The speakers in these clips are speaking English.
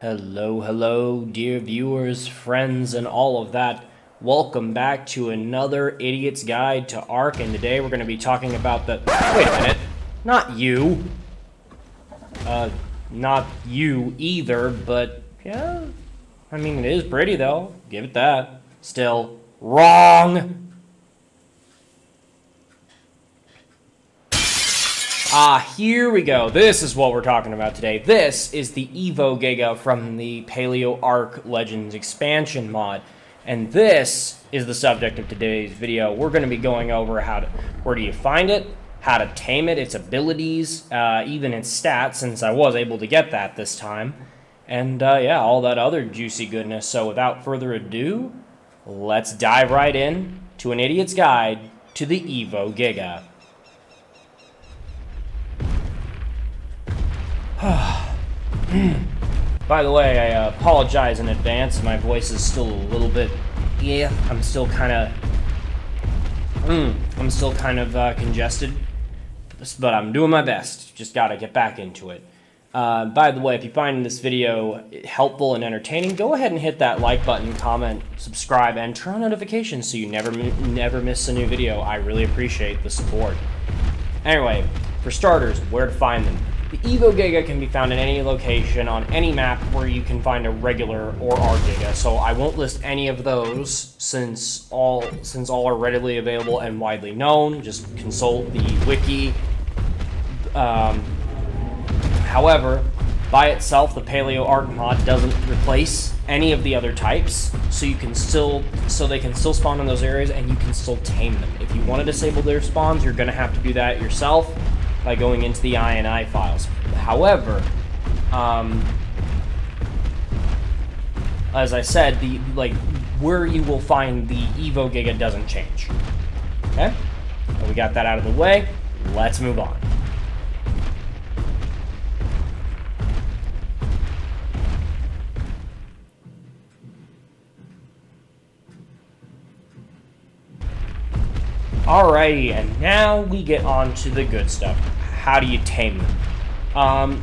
Hello, dear viewers, friends, and all of that. Welcome back to another Idiot's Guide to ARK, and today we're going to be talking about the... Wait a minute. Not you. Not you either, but yeah. I mean, it is pretty, though. Give it that. Still wrong. Here we go. This is what we're talking about today. This is the EVO Giga from the Paleo ARK Legends Expansion mod. And this is the subject of today's video. We're going to be going over where do you find it, how to tame it, its abilities, even its stats, since I was able to get that this time. And yeah, all that other juicy goodness. So without further ado, let's dive right in to an idiot's guide to the EVO Giga. By the way, I apologize in advance. My voice is still a little bit, I'm still kind of congested, but I'm doing my best. Just gotta get back into it. By the way, if you find this video helpful and entertaining, go ahead and hit that like button, comment, subscribe, and turn on notifications so you never miss a new video. I really appreciate the support. Anyway, for starters, where to find them. The EVO Giga can be found in any location on any map where you can find a regular or ARK Giga, so I won't list any of those since all are readily available and widely known. Just consult the wiki. However, by itself, the Paleo ARK mod doesn't replace any of the other types, so they can still spawn in those areas and you can still tame them. If you want to disable their spawns, you're going to have to do that yourself by going into the INI files. However, as I said, where you will find the EVO Giga doesn't change. Okay? So we got that out of the way. Let's move on. Alrighty, and now we get on to the good stuff. How do you tame them?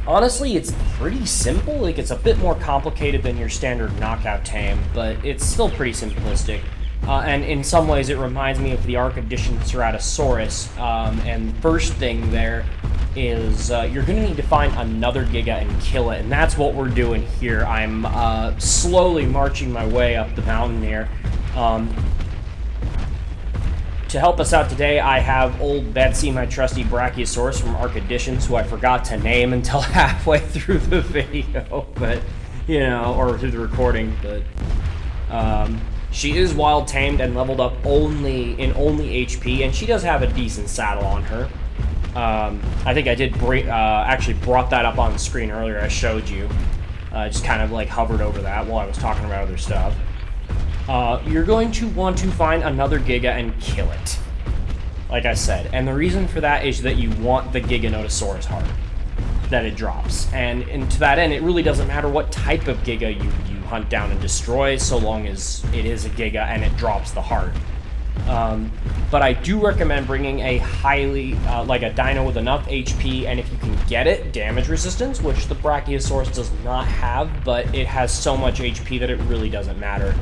Honestly, it's pretty simple. It's a bit more complicated than your standard knockout tame, but it's still pretty simplistic. And in some ways, it reminds me of the ARK Edition Ceratosaurus. And the first thing there is you're going to need to find another Giga and kill it, and that's what we're doing here. I'm slowly marching my way up the mountain here. To help us out today, I have old Betsy, my trusty Brachiosaurus from ARK Editions, who I forgot to name until halfway through the video, but, or through the recording, but, she is wild tamed and leveled up only HP, and she does have a decent saddle on her. I think I did actually brought that up on the screen earlier. I showed you. Just kind of hovered over that while I was talking about other stuff. You're going to want to find another Giga and kill it, like I said. And the reason for that is that you want the Giganotosaurus heart that it drops. And to that end, it really doesn't matter what type of Giga you hunt down and destroy, so long as it is a Giga and it drops the heart. But I do recommend bringing a a dino with enough HP, and if you can get it, damage resistance, which the Brachiosaurus does not have, but it has so much HP that it really doesn't matter.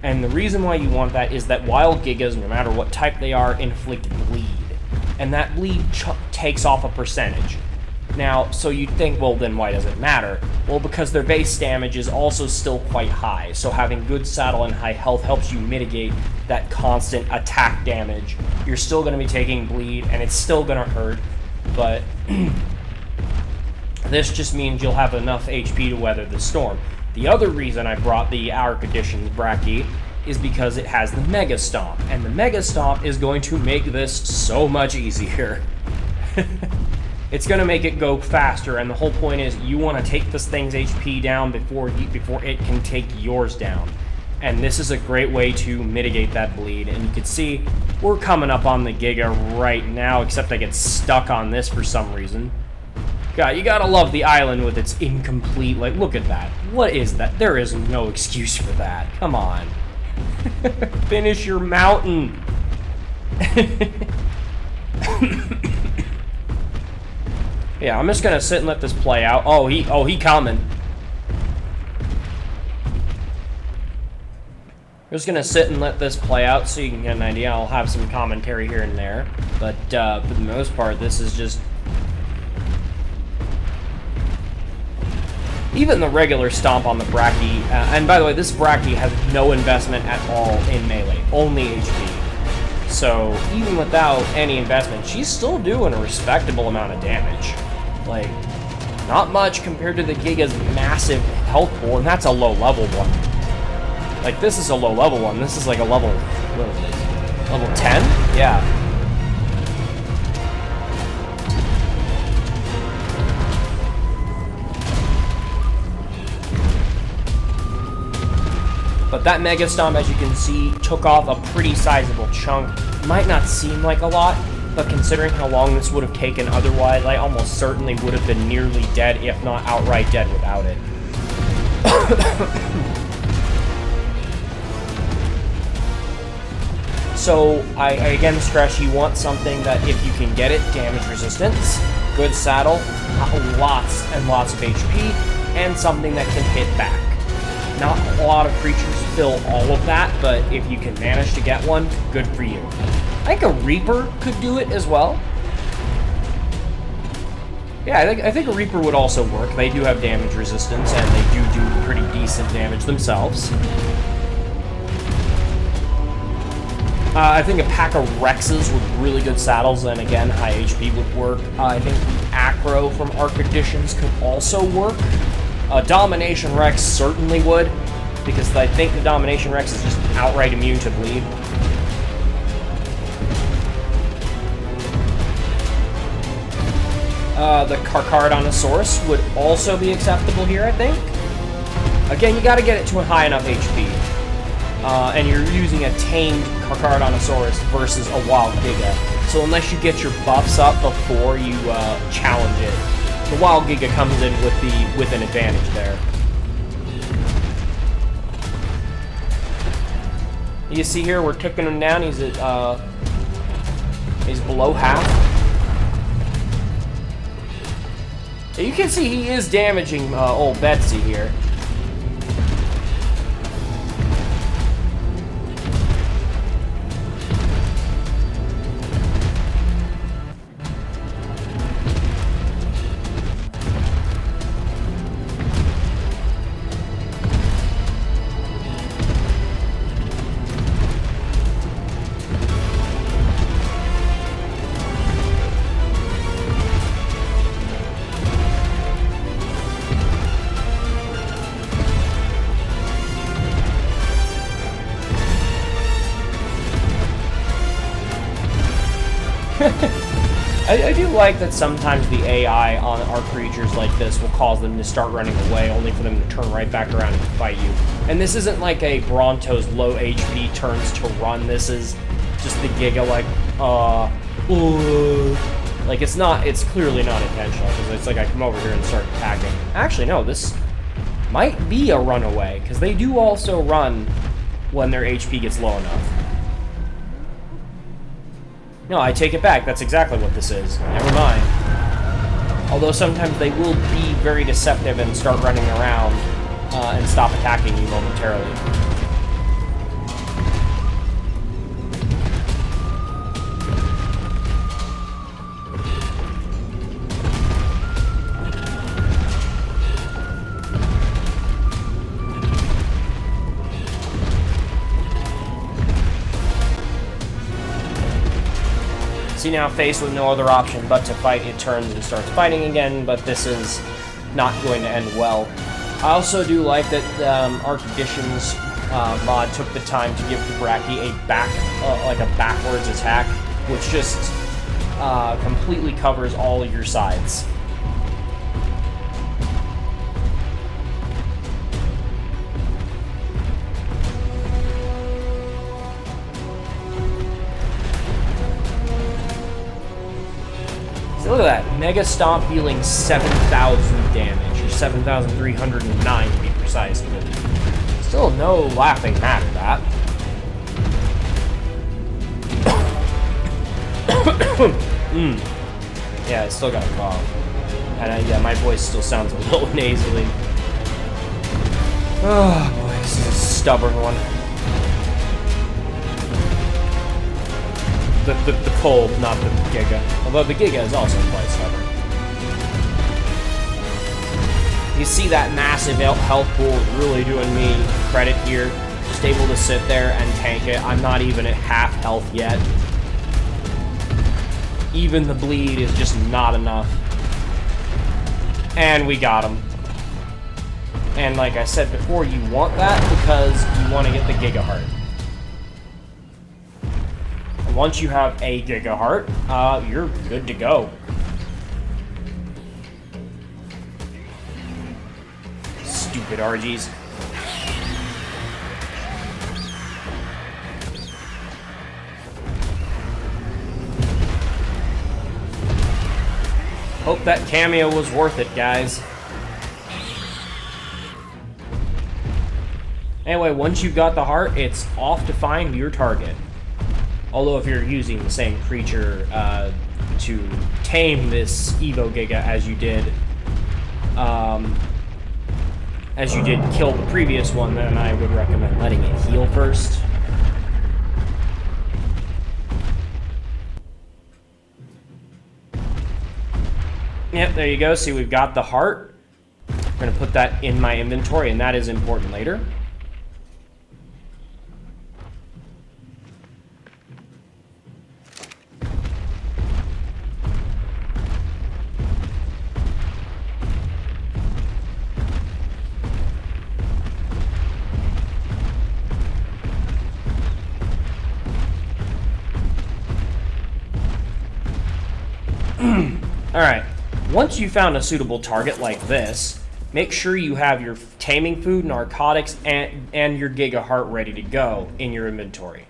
And the reason why you want that is that wild Gigas, no matter what type they are, inflict bleed. And that bleed takes off a percentage. Now, so you'd think, well, then why does it matter? Well, because their base damage is also still quite high. So having good saddle and high health helps you mitigate that constant attack damage. You're still going to be taking bleed, and it's still going to hurt. But this just means you'll have enough HP to weather the storm. The other reason I brought the ARK Edition Brachii is because it has the Mega Stomp, and the Mega Stomp is going to make this so much easier. It's going to make it go faster, and the whole point is you want to take this thing's HP down before it can take yours down. And this is a great way to mitigate that bleed. And you can see we're coming up on the Giga right now, except I get stuck on this for some reason. God, you gotta love the island with its incomplete, look at that. What is that? There is no excuse for that. Come on. Finish your mountain. Yeah, I'm just gonna sit and let this play out. Oh, he coming. I'm just gonna sit and let this play out so you can get an idea. I'll have some commentary here and there, but for the most part, this is just... Even the regular stomp on the Bracky, and by the way, this Bracky has no investment at all in melee, only HP. So even without any investment, she's still doing a respectable amount of damage. Like, not much compared to the Giga's massive health pool, and that's a low level one. Like, this is a low level one. This is like a level, what is this? Level 10? Yeah. But that Mega Stomp, as you can see, took off a pretty sizable chunk. Might not seem like a lot, but considering how long this would have taken otherwise, I almost certainly would have been nearly dead, if not outright dead without it. So, I again stress, you want something that, if you can get it, damage resistance, good saddle, lots and lots of HP, and something that can hit back. Not a lot of creatures fill all of that, but if you can manage to get one, good for you. I think a Reaper could do it as well. Yeah, I think a Reaper would also work. They do have damage resistance, and they do pretty decent damage themselves. I think a pack of Rexes with really good saddles, and again, high HP would work. I think the Acro from ARK Editions could also work. Domination Rex certainly would, because I think the Domination Rex is just outright immune to bleed. The Giganotosaurus would also be acceptable here, I think. Again, you gotta get it to a high enough HP. And you're using a tamed Giganotosaurus versus a wild Giga. So unless you get your buffs up before you challenge it, the wild Giga comes in with an advantage there. You see here, we're ticking him down. He's at he's below half. You can see he is damaging old Betsy here. I do like that sometimes the AI on ARK creatures like this will cause them to start running away, only for them to turn right back around and fight you. And this isn't like a Bronto's low HP turns to run. This is just the Giga like, like it's clearly not intentional, because it's like I come over here and start attacking. Actually, no, this might be a runaway, because they do also run when their HP gets low enough. No, I take it back. That's exactly what this is. Never mind. Although sometimes they will be very deceptive and start running around and stop attacking you momentarily. See, now faced with no other option but to fight, it turns and starts fighting again, but this is not going to end well. I also do like that ARK Editions mod took the time to give the Bracky a backwards attack, which just completely covers all of your sides. So look at that, Mega Stomp dealing 7,000 damage, or 7,309 to be precise, but still no laughing matter, that. Yeah, I still got a cough. And yeah, my voice still sounds a little nasally. Oh boy, this is a stubborn one. The cold, not the Giga. Although the Giga is also quite stubborn. You see that massive health pool really doing me credit here. Just able to sit there and tank it. I'm not even at half health yet. Even the bleed is just not enough. And we got him. And like I said before, you want that because you want to get the Giga Heart. And once you have a Giga Heart, you're good to go. Stupid RGs. Hope that cameo was worth it, guys. Anyway, once you've got the heart, it's off to find your target. Although if you're using the same creature to tame this EVO Giga as you did kill the previous one, then I would recommend letting it heal first. Yep, there you go. See, we've got the heart. I'm going to put that in my inventory, and that is important later. Alright, once you found a suitable target like this, make sure you have your taming food, narcotics, and your Giga Heart ready to go in your inventory.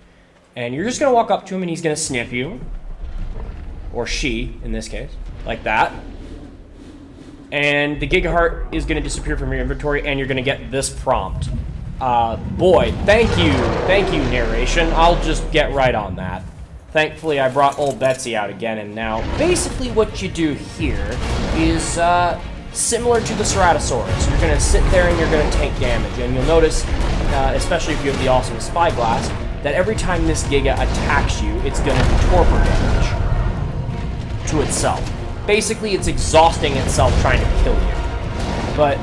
And you're just going to walk up to him and he's going to sniff you. Or she, in this case. Like that. And the Giga Heart is going to disappear from your inventory and you're going to get this prompt. Boy, thank you, narration. I'll just get right on that. Thankfully, I brought old Betsy out again, and now basically what you do here is similar to the Ceratosaurus. You're going to sit there and you're going to tank damage, and you'll notice, especially if you have the awesome Spyglass, that every time this Giga attacks you, it's going to do torpor damage to itself. Basically, it's exhausting itself trying to kill you. But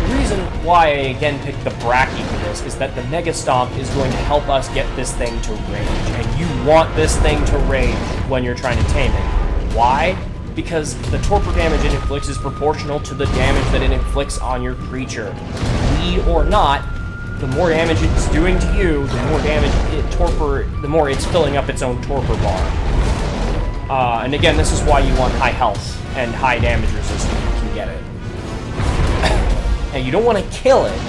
the reason why I again picked the Brachy for this is that the Mega Stomp is going to help us get this thing to rage, and you want this thing to rage when you're trying to tame it. Why? Because the torpor damage it inflicts is proportional to the damage that it inflicts on your creature. Bleed or not, the more damage it's doing to you, the more it's filling up its own torpor bar. And again, this is why you want high health and high damage resistance if you can get it. And you don't want to kill it,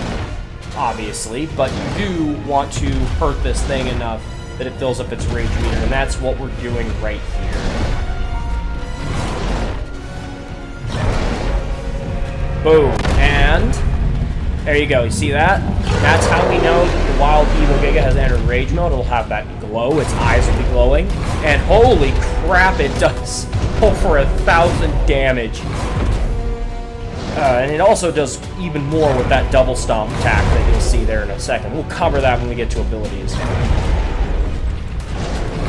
obviously, but you do want to hurt this thing enough that it fills up its rage meter, and that's what we're doing right here. Boom, and there you go, you see that? That's how we know that the wild EVO Giga has entered rage mode. It'll have that glow, its eyes will be glowing, and holy crap, it does over 1,000 damage. And it also does even more with that double stomp attack that you'll see there in a second. We'll cover that when we get to abilities.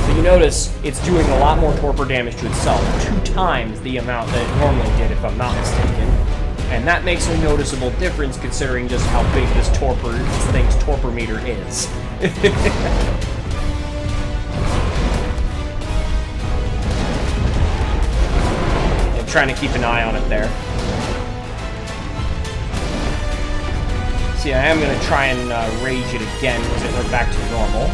So you notice it's doing a lot more torpor damage to itself, 2 times the amount that it normally did, if I'm not mistaken. And that makes a noticeable difference considering just how big this thing's torpor meter is. I'm trying to keep an eye on it there. See, I am going to try and rage it again because it went back to normal.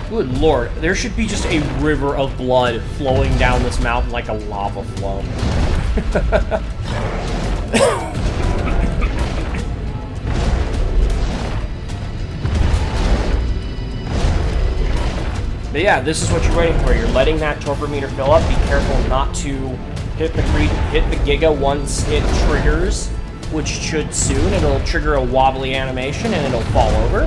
Good lord, there should be just a river of blood flowing down this mountain like a lava flow. But yeah, this is what you're waiting for. You're letting that torpor meter fill up. Be careful not to hit the Giga once it triggers, which should soon. It'll trigger a wobbly animation and it'll fall over.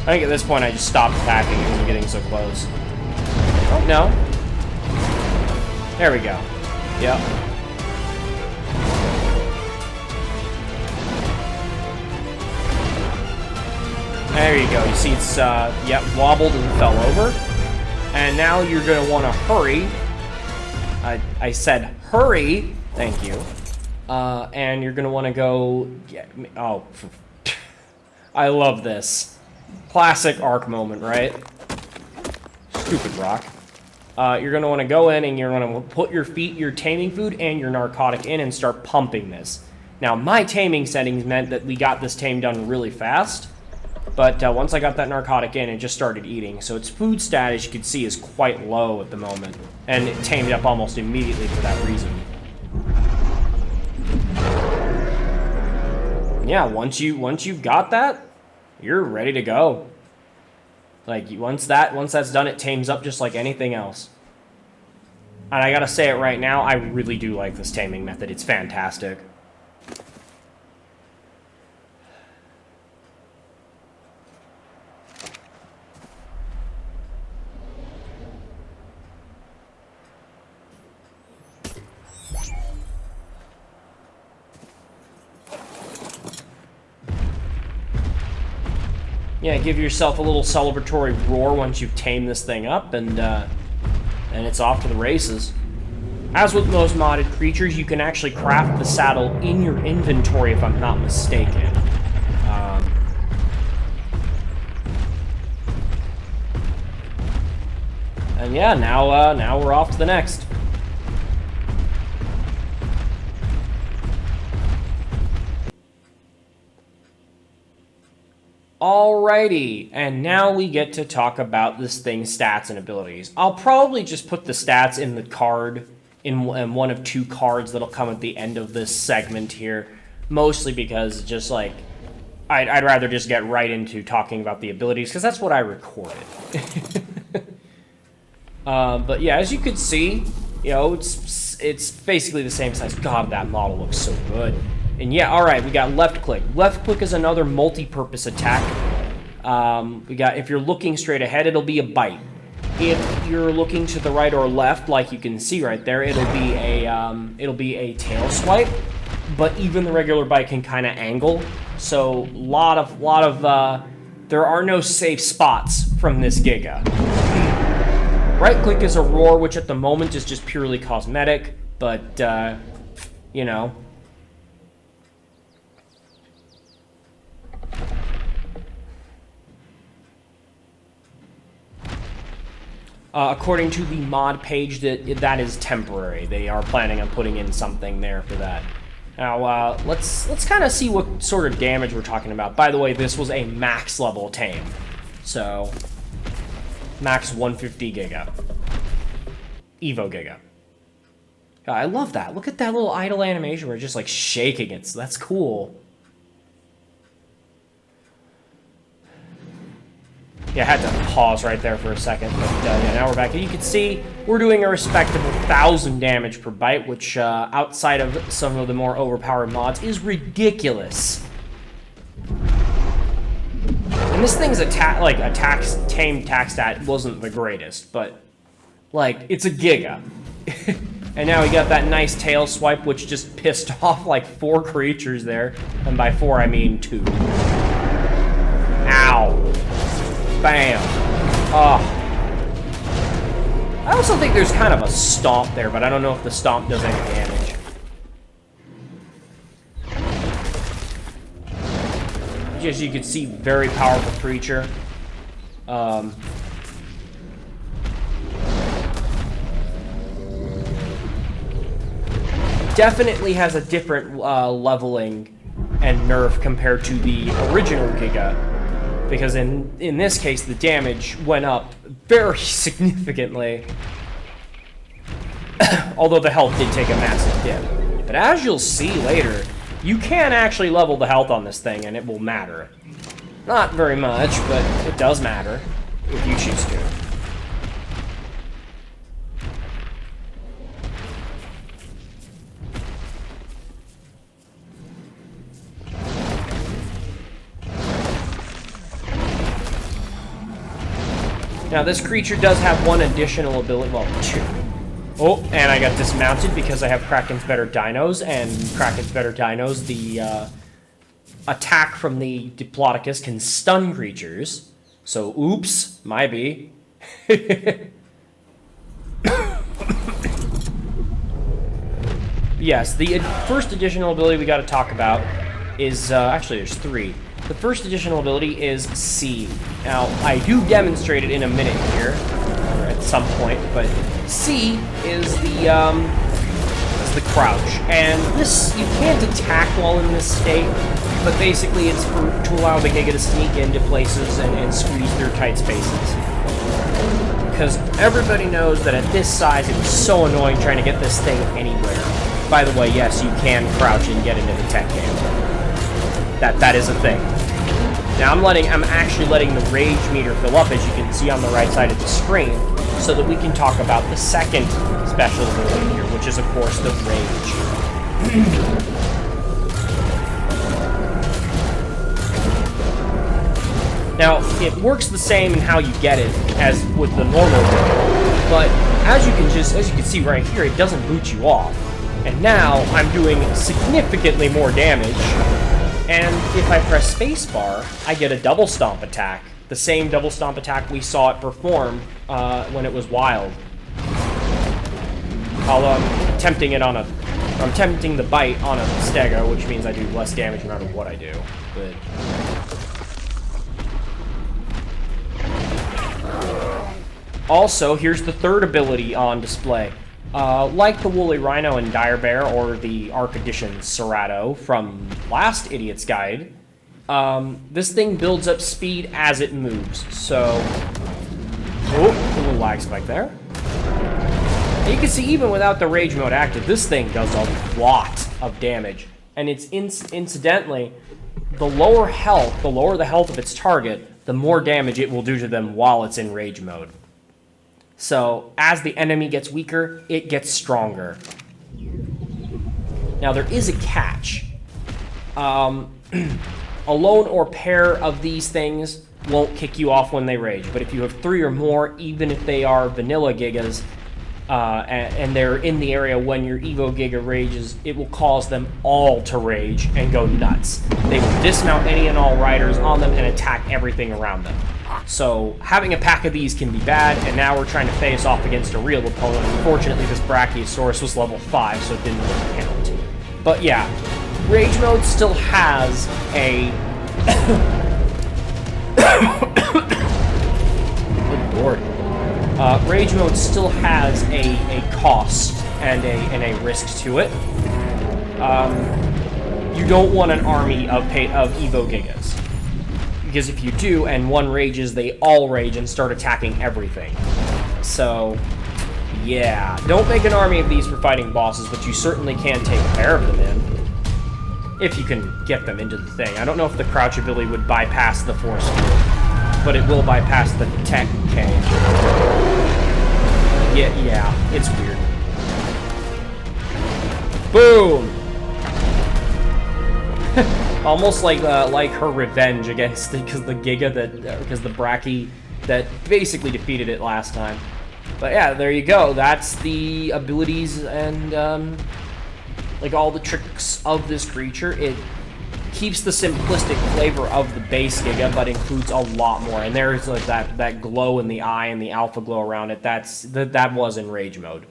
think at this point I just stopped attacking because I'm getting so close. Oh, no. There we go. Yep. There you go. You see it's, yep, wobbled and fell over. And now you're going to want to hurry. I said hurry. Thank you. And you're going to want to go... Oh, I love this. Classic ARK moment, right? Stupid rock. You're going to want to go in and you're going to put your taming food and your narcotic in and start pumping this. Now, my taming settings meant that we got this tame done really fast. But once I got that narcotic in, it just started eating. So its food status, you can see, is quite low at the moment. And it tamed up almost immediately for that reason. Yeah, once you've got that, you're ready to go. Like, once that's done, it tames up just like anything else. And I gotta say it right now, I really do like this taming method. It's fantastic. Yeah, give yourself a little celebratory roar once you've tamed this thing up, and it's off to the races. As with most modded creatures, you can actually craft the saddle in your inventory, if I'm not mistaken. And yeah, now we're off to the next. Alrighty, and now we get to talk about this thing's stats and abilities. I'll probably just put the stats in the card, in one of two cards that'll come at the end of this segment here, mostly because just like, I'd rather just get right into talking about the abilities, because that's what I recorded. But yeah, as you can see, you know, it's basically the same size. God, that model looks so good. And yeah, alright, we got left click. Left click is another multi-purpose attack. We got, if you're looking straight ahead, it'll be a bite. If you're looking to the right or left, like you can see right there, it'll be a tail swipe. But even the regular bite can kind of angle. So lot of there are no safe spots from this Giga. Right click is a roar, which at the moment is just purely cosmetic, but you know. According to the mod page, that is temporary. They are planning on putting in something there for that. Now, let's kind of see what sort of damage we're talking about. By the way, this was a max level tame. So, max 150 Giga. EVO Giga. I love that. Look at that little idle animation where it's just like shaking it. So that's cool. Yeah, I had to pause right there for a second, but yeah, now we're back. And you can see we're doing a respectable 1,000 damage per bite, which outside of some of the more overpowered mods is ridiculous. And this thing's tame attack stat wasn't the greatest, but like it's a Giga. And now we got that nice tail swipe, which just pissed off like 4 creatures there, and by 4 I mean 2. Ow. Bam. Oh. I also think there's kind of a stomp there, but I don't know if the stomp does any damage. As you can see, very powerful creature. Definitely has a different leveling and nerf compared to the original Giga. Because in this case, the damage went up very significantly. Although the health did take a massive dip. But as you'll see later, you can actually level the health on this thing and it will matter. Not very much, but it does matter if you choose to. Now, this creature does have one additional ability, well, two. Oh, and I got dismounted because I have Kraken's Better Dinos, and Kraken's Better Dinos, the attack from the Diplodocus can stun creatures. So, oops, might be. Yes, the first additional ability we got to talk about is, actually there's three. The first additional ability is C. Now, I do demonstrate it in a minute here, or at some point, but C is the crouch. And this, you can't attack while in this state, but basically it's to allow the Giga to sneak into places and squeeze through tight spaces. Because everybody knows that at this size, it was so annoying trying to get this thing anywhere. By the way, yes, you can crouch and get into the tech cam. That is a thing. Now I'm actually letting the rage meter fill up, as you can see on the right side of the screen, so that we can talk about the second special ability here, which is of course the rage. Now, it works the same in how you get it as with the normal ability, but as you can see right here, it doesn't boot you off. And now I'm doing significantly more damage. And if I press spacebar, I get a double stomp attack. The same double stomp attack we saw it perform when it was wild. Although I'm tempting the bite on a stego, which means I do less damage no matter what I do. But also, here's the third ability on display. Like the Woolly Rhino and Dire Bear, or the ARK Edition Cerato from last Idiot's Guide, this thing builds up speed as it moves. So, oh, a little lag spike there. And you can see even without the rage mode active, this thing does a lot of damage. And it's incidentally, the lower the health of its target, the more damage it will do to them while it's in rage mode. So, as the enemy gets weaker, it gets stronger. Now, there is a catch. A lone or pair of these things won't kick you off when they rage. But if you have three or more, even if they are vanilla Gigas, and they're in the area when your EVO Giga rages, it will cause them all to rage and go nuts. They will dismount any and all riders on them and attack everything around them. So, having a pack of these can be bad, and now we're trying to face off against a real opponent. Unfortunately, this Brachiosaurus was level 5, so it didn't really count. But yeah, Rage Mode still has a... Good lord. Rage Mode still has a cost and a risk to it. You don't want an army of EVO Gigas. Because if you do, and one rages, they all rage and start attacking everything. So, yeah. Don't make an army of these for fighting bosses, but you certainly can take a pair of them in. If you can get them into the thing. I don't know if the crouch ability would bypass the force field, but it will bypass the tech K. Yeah, it's weird. Boom! Almost like her revenge against the Giga because the Brachii that basically defeated it last time. But yeah, there you go. That's the abilities and like all the tricks of this creature. It keeps the simplistic flavor of the base Giga, but includes a lot more. And there's like that glow in the eye and the alpha glow around it. That was in rage mode.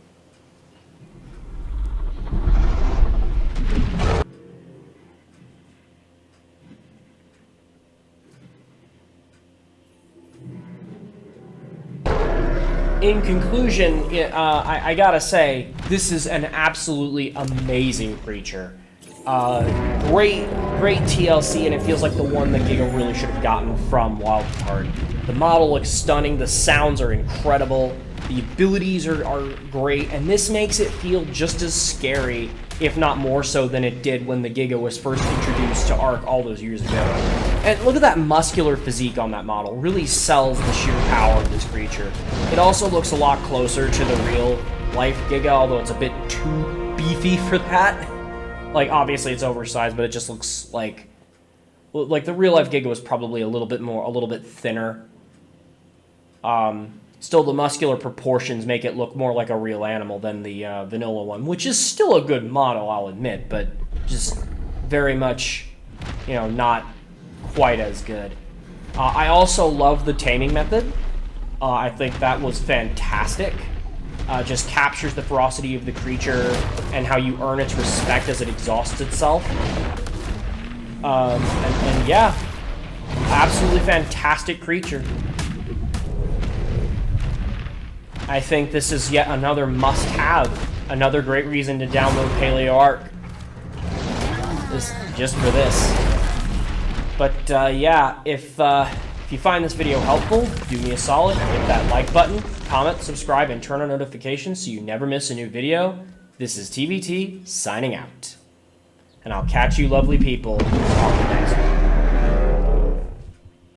In conclusion, I gotta say, this is an absolutely amazing creature. Great TLC, and it feels like the one that Giga really should have gotten from Wildcard. The model looks stunning, the sounds are incredible, the abilities are great, and this makes it feel just as scary, if not more so than it did when the Giga was first introduced to ARK all those years ago. And look at that muscular physique on that model. Really sells the sheer power of this creature. It also looks a lot closer to the real life Giga, although it's a bit too beefy for that. Like, obviously it's oversized, but it just looks like the real life Giga was probably a little bit thinner. Still, the muscular proportions make it look more like a real animal than the vanilla one, which is still a good model, I'll admit, but just very much, not quite as good. I also love the taming method. I think that was fantastic. Just captures the ferocity of the creature and how you earn its respect as it exhausts itself. And yeah, absolutely fantastic creature. I think this is yet another must-have. Another great reason to download Paleo ARK. Just for this. But yeah, if you find this video helpful, do me a solid, hit that like button, comment, subscribe, and turn on notifications so you never miss a new video. This is TVT signing out. And I'll catch you lovely people on the next one.